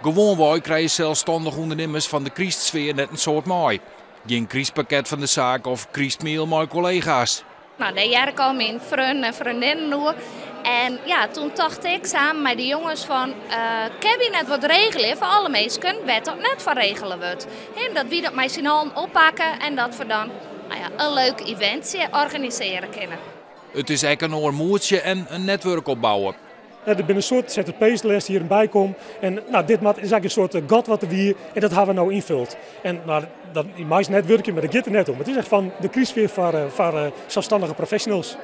Gewoon wij krijgen zelfstandig ondernemers van de Christsfeer net een soort mooi. Geen Christpakket van de zaak of Christmail met collega's. Nou, daar jaar kwam mijn vriend en vriendinnen nu. En ja, toen dacht ik samen met de jongens van, kan je net wat regelen voor alle mensen, wat dat net van regelen wordt. En dat we dat met z'n allen oppakken en dat we dan een leuk eventje organiseren kunnen. Het is echt een oormoedje en een netwerk opbouwen. Er zijn een soort ZZP'ers die hierbij komen. En dit is eigenlijk een soort gat wat er hier en dat hebben we nou invult. En dat in meest netwerken, maar dat gaat er net om. Het is echt van de Christsfeer voor zelfstandige professionals.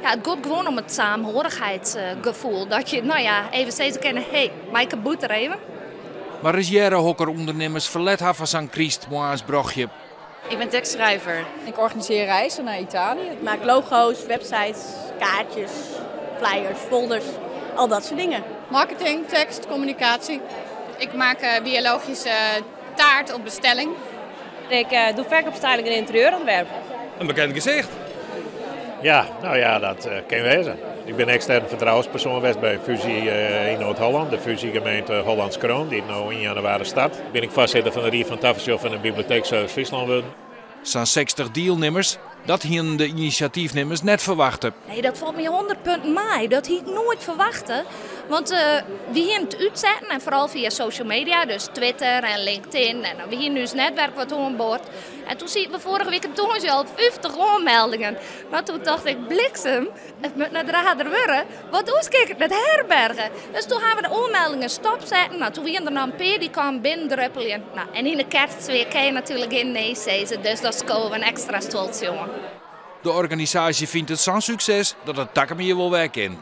Ja, het gaat gewoon om het saamhorigheidsgevoel. Dat je, even steeds kennen, hé, Maaike boet er even. Maar is jaren hokker ondernemers verlet van zo'n Christ brochtje? Ik ben tekstschrijver. Ik organiseer reizen naar Italië. Ik maak logo's, websites, kaartjes, flyers, folders, al dat soort dingen. Marketing, tekst, communicatie. Ik maak biologische taart op bestelling. Ik doe verkoopstyling en interieurontwerp. Een bekend gezicht. Ja, nou ja, dat kan wezen. Ik ben extern vertrouwenspersoon geweest bij Fusie in Noord-Holland, de fusiegemeente Hollands Kroon, die nu in januari start. Ben ik voorzitter van de Rier van Tafelshof en de Bibliotheekservice Friesland worden. Zo'n 60 deelnemers, dat hielden de initiatiefnemers net verwachten. Nee, dat valt me 100 punten mee. Dat had ik nooit verwachten. Want we hier het uitzetten en vooral via social media, dus Twitter en LinkedIn. En we hier nu het netwerk wat aan boord. En toen zien we vorige week toen al 50 aanmeldingen. Maar toen dacht ik, bliksem, het moet naar de radar worden. Wat doe ik met herbergen? Dus toen gaan we de aanmeldingen stopzetten. Nou, toen waren er nog een paar die kwamen binnendruppelen. Nou, en in de kerstweer kan je natuurlijk geen nee zeggen. Dus dat is gewoon een extra stolz, jongen. De organisatie vindt het zo'n succes dat het takken meer wil werken in.